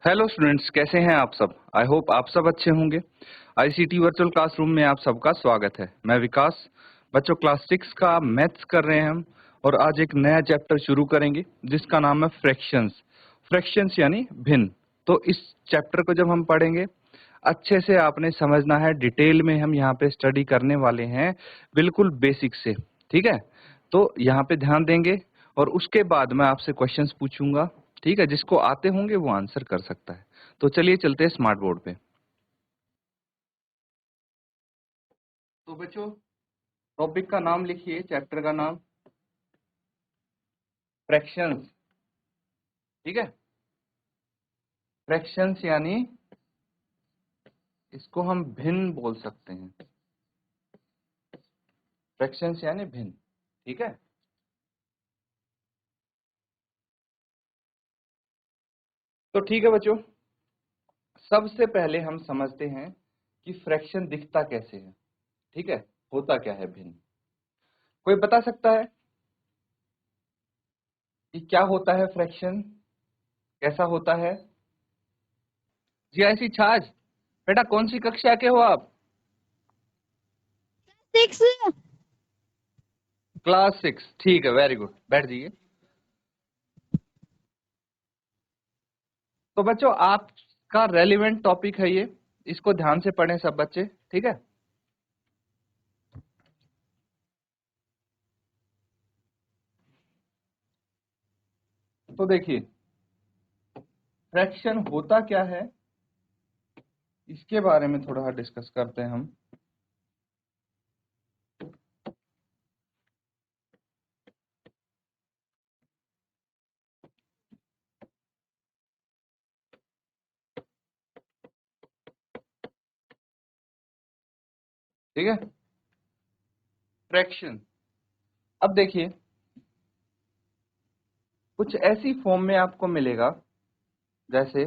Hello students, कैसे हैं आप सब। आई होप आप सब अच्छे होंगे। आईसीटी वर्चुअल क्लासरूम में आप सबका स्वागत है। मैं विकास। बच्चों, क्लास 6 का मैथ्स कर रहे हैं हम, और आज एक नया चैप्टर शुरू करेंगे जिसका नाम है फ्रैक्शंस। फ्रैक्शंस यानी भिन्न। तो इस चैप्टर को जब हम पढ़ेंगे, अच्छे से आपने समझना है। डिटेल में हम यहाँ पे स्टडी करने वाले हैं, बिल्कुल बेसिक से। ठीक है, तो यहाँ पे ध्यान देंगे और उसके बाद मैं आपसे क्वेश्चंस पूछूंगा। ठीक है, जिसको आते होंगे वो आंसर कर सकता है। तो चलिए चलते हैं स्मार्ट बोर्ड पे। तो बच्चों, टॉपिक का नाम लिखिए, चैप्टर का नाम फ्रैक्शंस। ठीक है, फ्रैक्शंस यानी इसको हम भिन्न बोल सकते हैं। फ्रैक्शंस यानी भिन्न। ठीक है, तो ठीक है बच्चों, सबसे पहले हम समझते हैं कि फ्रैक्शन दिखता कैसे है। ठीक है, होता क्या है भिन्न। कोई बता सकता है कि क्या होता है फ्रैक्शन, कैसा होता है? जी ऐसी छाज, बेटा कौन सी कक्षा के हो आप? 6। क्लास 6। ठीक है, वेरी गुड, बैठ जाइए। तो बच्चों, आपका रेलिवेंट टॉपिक है ये, इसको ध्यान से पढ़ें सब बच्चे। ठीक है, तो देखिए फ्रैक्शन होता क्या है, इसके बारे में थोड़ा डिस्कस करते हैं हम। ठीक है, फ्रैक्शन। अब देखिए, कुछ ऐसी फॉर्म में आपको मिलेगा, जैसे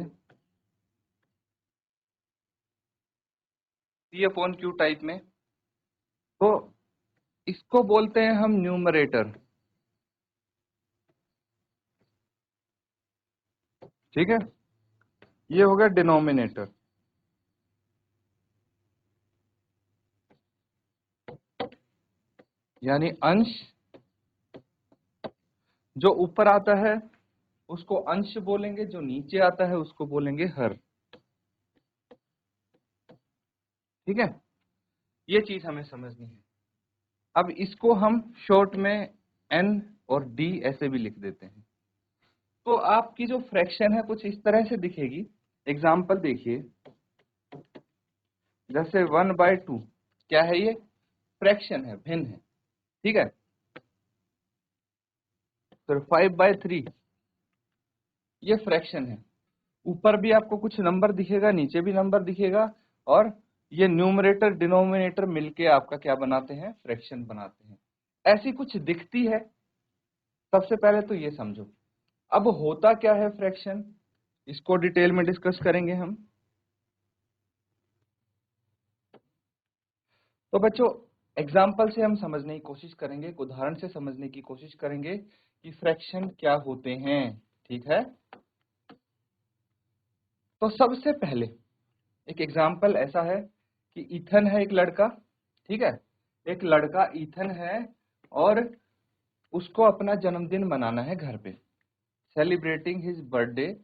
C/Q टाइप में। तो इसको बोलते हैं हम न्यूमरेटर। ठीक है, ये हो गया डिनोमिनेटर। यानी अंश, जो ऊपर आता है उसको अंश बोलेंगे, जो नीचे आता है उसको बोलेंगे हर। ठीक है, ये चीज हमें समझनी है। अब इसको हम शॉर्ट में n और d ऐसे भी लिख देते हैं। तो आपकी जो फ्रैक्शन है कुछ इस तरह से दिखेगी। एग्जाम्पल देखिए, जैसे 1/2 क्या है, ये फ्रैक्शन है, भिन्न है। ठीक है, फिर 5/3 ये फ्रैक्शन है। ऊपर भी आपको कुछ नंबर दिखेगा, नीचे भी नंबर दिखेगा, और ये न्यूमरेटर डिनोमिनेटर मिलके आपका क्या बनाते हैं, फ्रैक्शन बनाते हैं। ऐसी कुछ दिखती है। सबसे पहले तो ये समझो, अब होता क्या है फ्रैक्शन, इसको डिटेल में डिस्कस करेंगे हम। तो बच्चों, एग्जाम्पल से हम समझने की कोशिश करेंगे, एक उदाहरण से समझने की कोशिश करेंगे कि फ्रैक्शन क्या होते हैं। ठीक है, तो सबसे पहले एक एग्जाम्पल ऐसा है कि इथन है एक लड़का। ठीक है, एक लड़का इथन है और उसको अपना जन्मदिन मनाना है घर पे, celebrating his birthday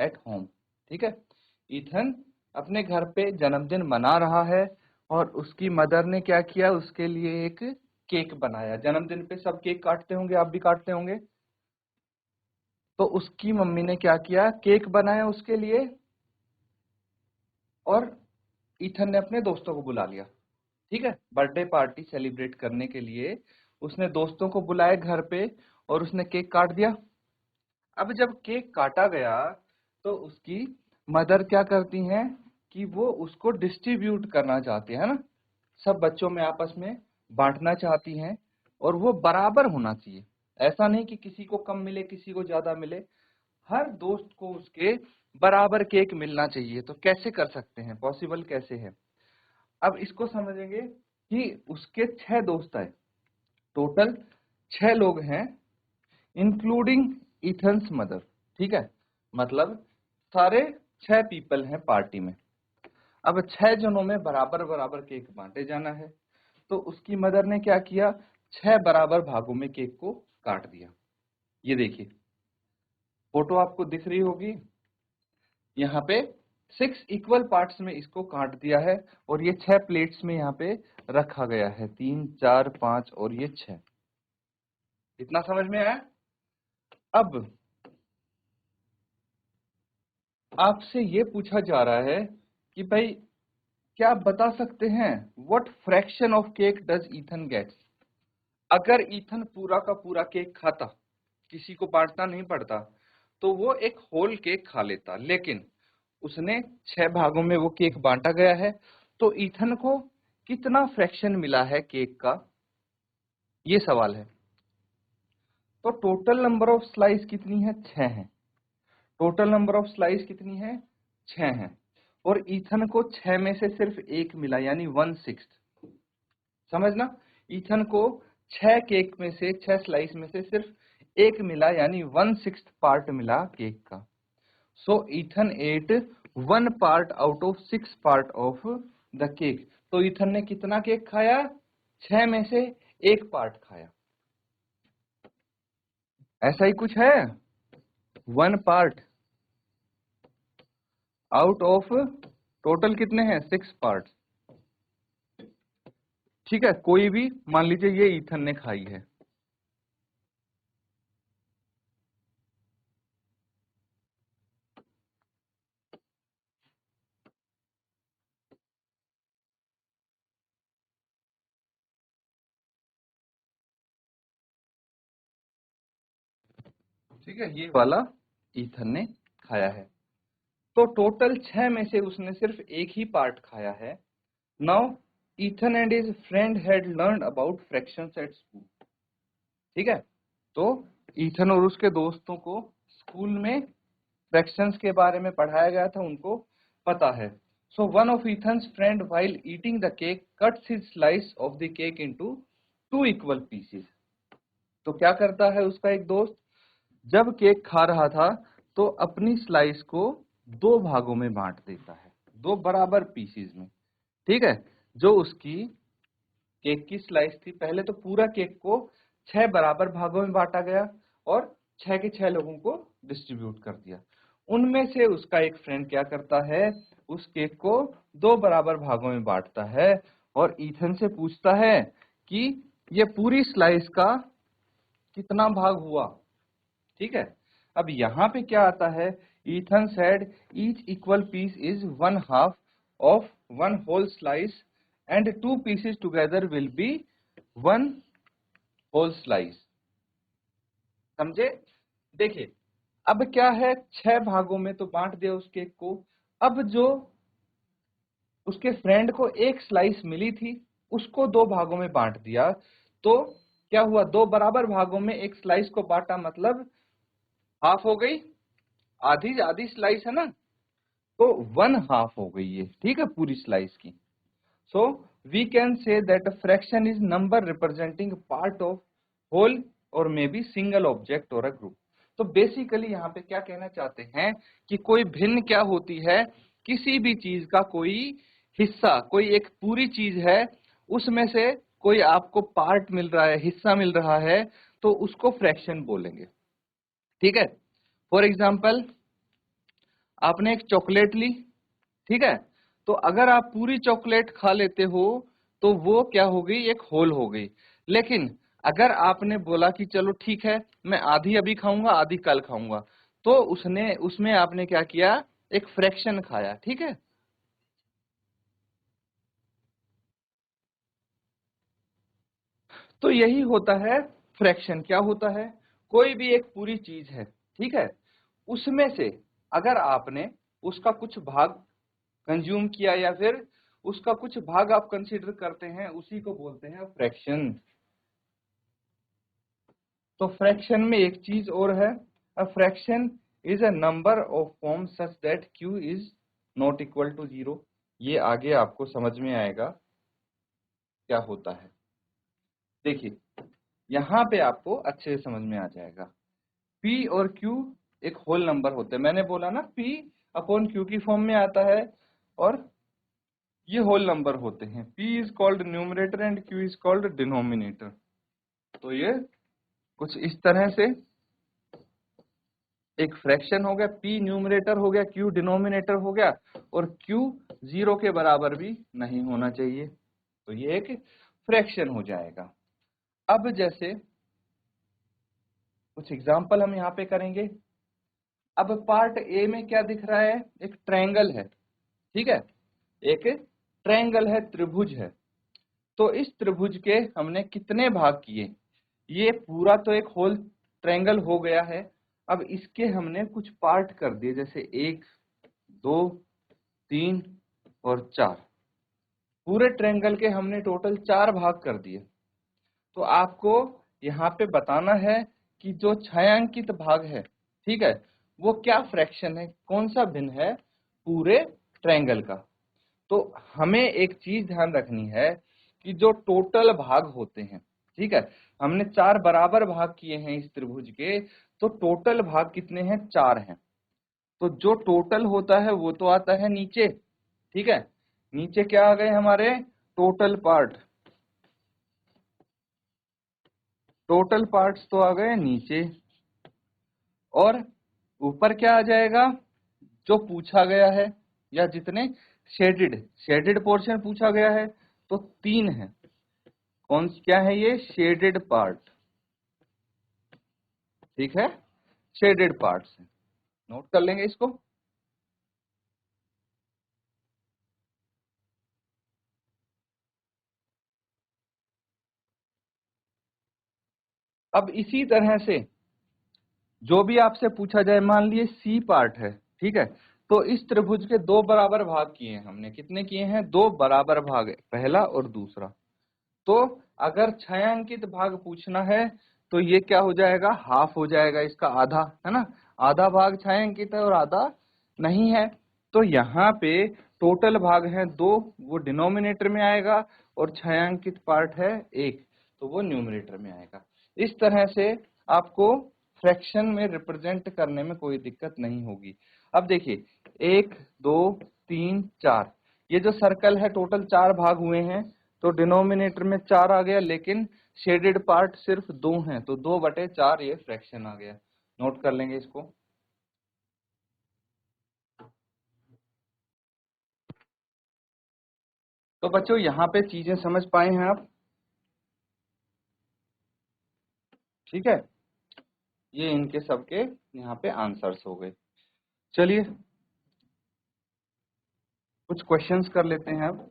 at home. ठीक है, इथन अपने घर पे जन्मदिन मना रहा है और उसकी मदर ने क्या किया, उसके लिए एक केक बनाया। जन्मदिन पे सब केक काटते होंगे, आप भी काटते होंगे। तो उसकी मम्मी ने क्या किया, केक बनाया उसके लिए, और इथन ने अपने दोस्तों को बुला लिया। ठीक है, बर्थडे पार्टी सेलिब्रेट करने के लिए उसने दोस्तों को बुलाया घर पे और उसने केक काट दिया। अब जब केक काटा गया तो उसकी मदर क्या करती हैं कि वो उसको डिस्ट्रीब्यूट करना चाहती है ना, सब बच्चों में आपस में बांटना चाहती हैं, और वो बराबर होना चाहिए। ऐसा नहीं कि किसी को कम मिले किसी को ज्यादा मिले, हर दोस्त को उसके बराबर केक मिलना चाहिए। तो कैसे कर सकते हैं, पॉसिबल कैसे है? अब इसको समझेंगे कि उसके 6 दोस्त आए, टोटल 6 लोग हैं, इंक्लूडिंग इथन्स मदर। ठीक है, मतलब सारे 6 पीपल हैं पार्टी में। अब 6 जनों में बराबर बराबर केक बांटे जाना है, तो उसकी मदर ने क्या किया, 6 बराबर भागों में केक को काट दिया। ये देखिए फोटो आपको दिख रही होगी, यहाँ पे 6 इक्वल पार्ट्स में इसको काट दिया है और ये 6 प्लेट्स में यहाँ पे रखा गया है, 3 4 5 और ये 6। इतना समझ में आया? अब आपसे ये पूछा जा रहा है कि भाई क्या आप बता सकते हैं what fraction of cake does Ethan gets. अगर ईथन पूरा का पूरा केक खाता, किसी को बांटना नहीं पड़ता, तो वो एक होल केक खा लेता, लेकिन उसने 6 भागों में वो केक बांटा गया है, तो ईथन को कितना फ्रैक्शन मिला है केक का, ये सवाल है। तो टोटल नंबर ऑफ स्लाइस कितनी है, 6 है। टोटल नंबर ऑफ स्लाइस कितनी है, 6 है। और ईथन को 6 में से सिर्फ एक मिला, यानी 1/6। समझना, ईथन को 6 केक में से 6 स्लाइस में से सिर्फ एक मिला, यानी 1/6 पार्ट मिला केक का। So Ethan ate 1 part out of 6 part of the cake. तो ईथन ने कितना केक खाया, 6 में से एक पार्ट खाया। ऐसा ही कुछ है, 1 पार्ट आउट ऑफ टोटल कितने हैं, 6 पार्ट। ठीक है, कोई भी मान लीजिए ये ईथन ने खाई है, ठीक है, ये वाला ईथन ने खाया है। तो टोटल 6 में से उसने सिर्फ एक ही पार्ट खाया है। Now Ethan and his friend had learned about fractions at school. ठीक है, तो ईथन और उसके दोस्तों को स्कूल में फ्रैक्शंस के बारे में पढ़ाया गया था, उनको पता है। So one of Ethan's friend while eating the cake cuts his slice of the cake into 2 equal pieces. तो क्या करता है उसका एक दोस्त, जब केक खा रहा था तो अपनी स्लाइस को 2 भागों में बांट देता है, 2 बराबर पीसेस में। ठीक है, जो उसकी केक की स्लाइस थी, पहले तो पूरा केक को 6 बराबर भागों में बांटा गया और 6 के 6 लोगों को डिस्ट्रीब्यूट कर दिया। उनमें से उसका एक फ्रेंड क्या करता है, उस केक को 2 बराबर भागों में बांटता है और ईथन से पूछता है कि ये पूरी स्लाइस का कितना भाग हुआ। ठीक है, अब यहाँ पे क्या आता है, Ethan said each equal piece is 1/2 of 1 whole slice and 2 pieces together will be 1 whole slice. समझे? देखिए अब क्या है, 6 भागों में तो बांट दिया उस केक को। अब जो उसके फ्रेंड को एक स्लाइस मिली थी, उसको 2 भागों में बांट दिया। तो क्या हुआ, 2 बराबर भागों में एक स्लाइस को बांटा, मतलब हाफ हो गई, आधी आधी स्लाइस है ना, तो 1/2 हो गई ये। ठीक है, पूरी स्लाइस की। So we can say that fraction is number representing part of whole और मे बी सिंगल ऑब्जेक्ट और अ ग्रुप। तो बेसिकली यहाँ पे क्या कहना चाहते हैं कि कोई भिन्न क्या होती है, किसी भी चीज का कोई हिस्सा, कोई एक पूरी चीज है, उसमें से कोई आपको पार्ट मिल रहा है, हिस्सा मिल रहा है, तो उसको फ्रैक्शन बोलेंगे। ठीक है, फॉर एग्जाम्पल आपने एक चॉकलेट ली, ठीक है, तो अगर आप पूरी चॉकलेट खा लेते हो तो वो क्या हो गई, एक होल हो गई। लेकिन अगर आपने बोला कि चलो ठीक है, मैं आधी अभी खाऊंगा आधी कल खाऊंगा, तो उसने उसमें आपने क्या किया, एक फ्रैक्शन खाया। ठीक है, तो यही होता है फ्रैक्शन। क्या होता है, कोई भी एक पूरी चीज है, ठीक है, उसमें से अगर आपने उसका कुछ भाग कंज्यूम किया या फिर उसका कुछ भाग आप कंसीडर करते हैं, उसी को बोलते हैं फ्रैक्शन। तो फ्रैक्शन में एक चीज और है, a fraction is a number of form such that q is not equal to 0। ये आगे आपको समझ में आएगा क्या होता है। देखिए यहाँ पे आपको अच्छे से समझ में आ जाएगा। p और q एक होल नंबर होते हैं। मैंने बोला ना p अपॉन क्यू की फॉर्म में आता है, और ये होल नंबर होते हैं। p is called numerator and q is called denominator. तो ये कुछ इस तरह से एक फ्रैक्शन हो गया, p न्यूमरेटर हो गया, q डिनोमिनेटर हो गया, और q 0 के बराबर भी नहीं होना चाहिए, तो ये एक फ्रैक्शन हो जाएगा। अब जैसे कुछ एग्जांपल हम यहाँ पे करेंगे। अब पार्ट ए में क्या दिख रहा है, एक ट्रायंगल है, ठीक है, एक ट्रायंगल है, त्रिभुज है। तो इस त्रिभुज के हमने कितने भाग किए, ये पूरा तो एक होल ट्रायंगल हो गया है। अब इसके हमने कुछ पार्ट कर दिए, जैसे 1 2 3 और 4। पूरे ट्रायंगल के हमने टोटल 4 भाग कर दिए। तो आपको यहाँ पे बताना है कि जो छायांकित भाग है, ठीक है, वो क्या फ्रैक्शन है, कौन सा भिन्न है पूरे ट्रायंगल का। तो हमें एक चीज ध्यान रखनी है कि जो टोटल भाग होते हैं, ठीक है, हमने 4 बराबर भाग किए हैं इस त्रिभुज के, तो टोटल भाग कितने हैं, 4 हैं। तो जो टोटल होता है वो तो आता है नीचे, ठीक है, नीचे क्या आ गए हमारे, टोटल पार्ट, टोटल पार्ट्स तो आ गए नीचे, और ऊपर क्या आ जाएगा, जो पूछा गया है, या जितने शेडेड शेडेड पोर्शन पूछा गया है, तो 3 है। कौन क्या है ये, शेडेड पार्ट, ठीक है, शेडेड पार्ट्स है, नोट कर लेंगे इसको। अब इसी तरह से जो भी आपसे पूछा जाए, मान लिए सी पार्ट है, ठीक है, तो इस त्रिभुज के 2 बराबर भाग किए हैं हमने, कितने किए हैं, 2 बराबर भाग है, पहला और दूसरा। तो अगर छायांकित भाग पूछना है तो ये क्या हो जाएगा, हाफ हो जाएगा, इसका आधा, है ना, आधा भाग छायांकित है और आधा नहीं है। तो यहाँ पे टोटल भाग है 2, वो डिनोमिनेटर में आएगा, और छायांकित पार्ट है 1, तो वो न्यूमरेटर में आएगा। इस तरह से आपको फ्रैक्शन में रिप्रेजेंट करने में कोई दिक्कत नहीं होगी। अब देखिए 1 2 3 4, ये जो सर्कल है टोटल 4 भाग हुए हैं, तो डिनोमिनेटर में 4 आ गया, लेकिन शेडेड पार्ट सिर्फ 2 हैं, तो 2/4 ये फ्रैक्शन आ गया। नोट कर लेंगे इसको। तो बच्चों यहाँ पे चीजें समझ पाए हैं आप, ठीक है, ये इनके सबके यहाँ पे आंसर्स हो गए। चलिए कुछ क्वेश्चंस कर लेते हैं अब।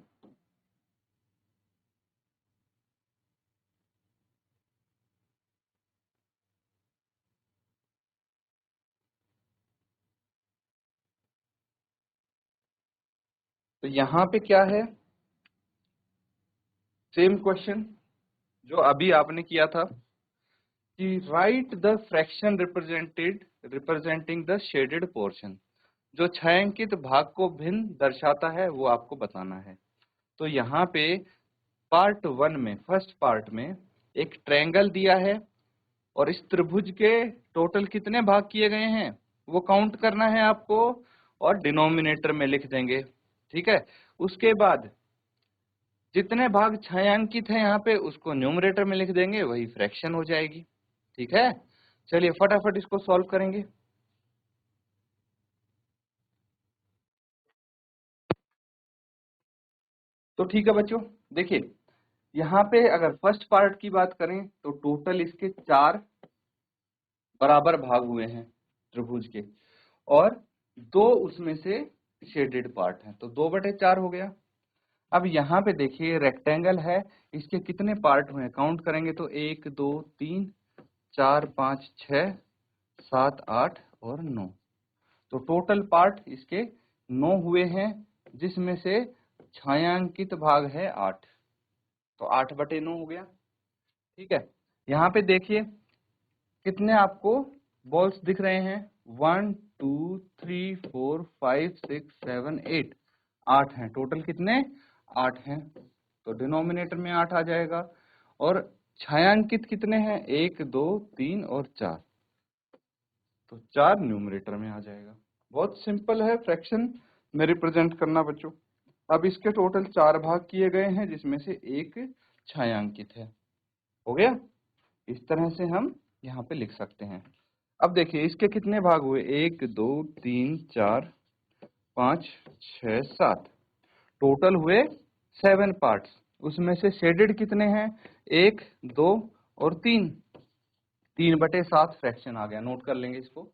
तो यहाँ पे क्या है, सेम क्वेश्चन जो अभी आपने किया था, कि right the fraction representing the shaded portion, जो छायांकित भाग को भिन्न दर्शाता है वो आपको बताना है। तो यहाँ पे पार्ट 1 में, फर्स्ट पार्ट में एक ट्रायंगल दिया है, और इस त्रिभुज के टोटल कितने भाग किए गए हैं वो काउंट करना है आपको, और डिनोमिनेटर में लिख देंगे, ठीक है। उसके बाद जितने भाग छायांकित है यहाँ पे उसको न्यूमरेटर में लिख देंगे, वही फ्रैक्शन हो जाएगी, ठीक है। चलिए फटाफट इसको सॉल्व करेंगे। तो ठीक है बच्चों, देखिए यहाँ पे अगर फर्स्ट पार्ट की बात करें तो टोटल इसके 4 बराबर भाग हुए हैं त्रिभुज के, और 2 उसमें से शेडेड पार्ट हैं, तो 2/4 हो गया। अब यहाँ पे देखिए रेक्टेंगल है, इसके कितने पार्ट हुए हैं, काउंट करेंगे तो 1 2 3 4 5 6 7 8 और 9, तो टोटल पार्ट इसके 9 हुए हैं, जिसमें से छायांकित भाग है 8, तो 8/9 हो गया, ठीक है। यहाँ पे देखिए कितने आपको बॉल्स दिख रहे हैं, 1 2 3 4 5 6 7 8, 8 हैं टोटल, कितने 8 हैं, तो डिनोमिनेटर में 8 आ जाएगा। और छायांकित कितने हैं, 1 2 3 और 4, तो 4 न्यूमरेटर में आ जाएगा। बहुत सिंपल है फ्रैक्शन में रिप्रेजेंट करना बच्चों। अब इसके टोटल 4 भाग किए गए हैं, जिसमें से एक छायांकित है। हो गया। इस तरह से हम यहाँ पे लिख सकते हैं। अब देखिए इसके कितने भाग हुए, 1 2 3 4 5 6 7, टोटल हुए 7 पार्ट्स। उसमें से शेडेड कितने हैं, 1 2 और 3, 3/7 फ्रैक्शन आ गया। नोट कर लेंगे इसको।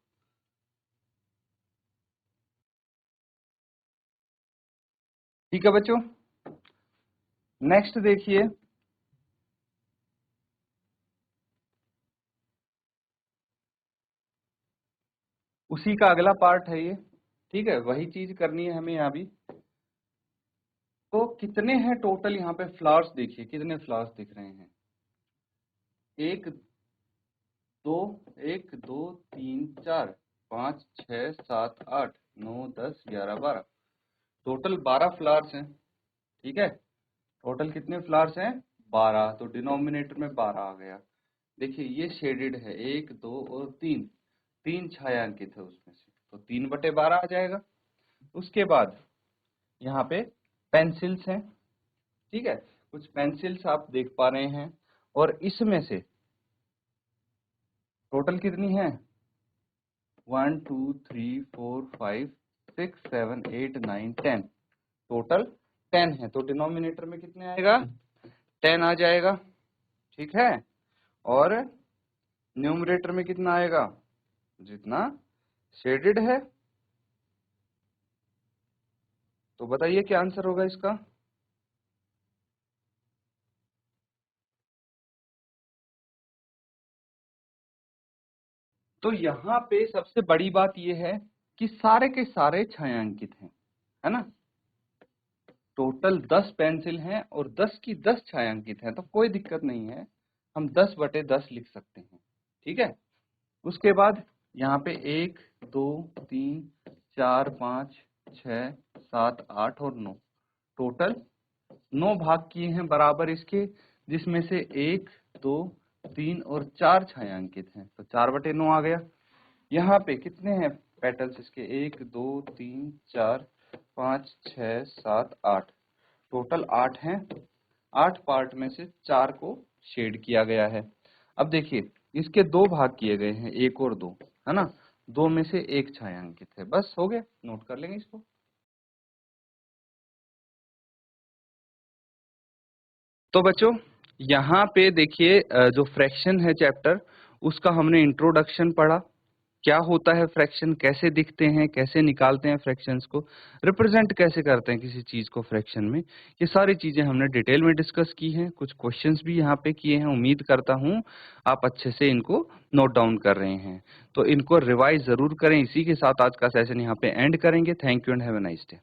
ठीक है बच्चों। नेक्स्ट देखिए, उसी का अगला पार्ट है ये। ठीक है, वही चीज करनी है हमें यहाँ भी। तो कितने हैं टोटल यहाँ पे फ्लावर्स, देखिए कितने फ्लावर्स दिख रहे हैं, 1 2 1 2 3 4 5 6 7 8 9 10 11 12, टोटल 12 फ्लावर्स हैं। ठीक है, टोटल कितने फ्लावर्स हैं, 12, तो डिनोमिनेटर में 12 आ गया। देखिए ये शेडेड है, 1 2 और 3, 3 छायांकित है उसमें से, तो 3/12 आ जाएगा। उसके बाद यहाँ पे पेंसिल्स हैं। ठीक है, कुछ पेंसिल्स आप देख पा रहे हैं, और इसमें से टोटल कितनी है, 1 2 3 4 5 6 7 8 9 10, टोटल 10 है। तो डिनोमिनेटर में कितने आएगा, 10 आ जाएगा। ठीक है, और न्यूमरेटर में कितना आएगा, जितना शेडेड है। तो बताइए क्या आंसर होगा इसका। तो यहाँ पे सबसे बड़ी बात यह है कि सारे के सारे छायांकित हैं, है ना। टोटल 10 पेंसिल हैं और 10 की 10 छायांकित हैं, तो कोई दिक्कत नहीं है, हम 10/10 लिख सकते हैं। ठीक है, उसके बाद यहाँ पे 1 2 3 4 5 6 7 8 और 9, टोटल 9 भाग किए हैं बराबर इसके, जिसमें से 1 2 3 और 4 छायांकित हैं, तो 4/9 आ गया। यहाँ पे कितने हैं पेटल्स इसके, 1 2 3 4 5 6 7 8, टोटल 8 हैं। 8 पार्ट में से 4 को शेड किया गया है। अब देखिए इसके 2 भाग किए गए हैं, 1 और 2, है ना। 2 में से 1 छायांकित है, बस हो गया, नोट कर लेंगे इसको। तो बच्चों यहाँ पे देखिए जो फ्रैक्शन है चैप्टर, उसका हमने इंट्रोडक्शन पढ़ा, क्या होता है फ्रैक्शन, कैसे दिखते हैं, कैसे निकालते हैं फ्रैक्शंस को, रिप्रेजेंट कैसे करते हैं किसी चीज को फ्रैक्शन में, ये सारी चीजें हमने डिटेल में डिस्कस की हैं। कुछ क्वेश्चंस भी यहाँ पे किए हैं, उम्मीद करता हूँ आप अच्छे से इनको नोट डाउन कर रहे हैं। तो इनको रिवाइज जरूर करें। इसी के साथ आज का सेशन यहाँ पे एंड करेंगे। Thank you and have a nice day.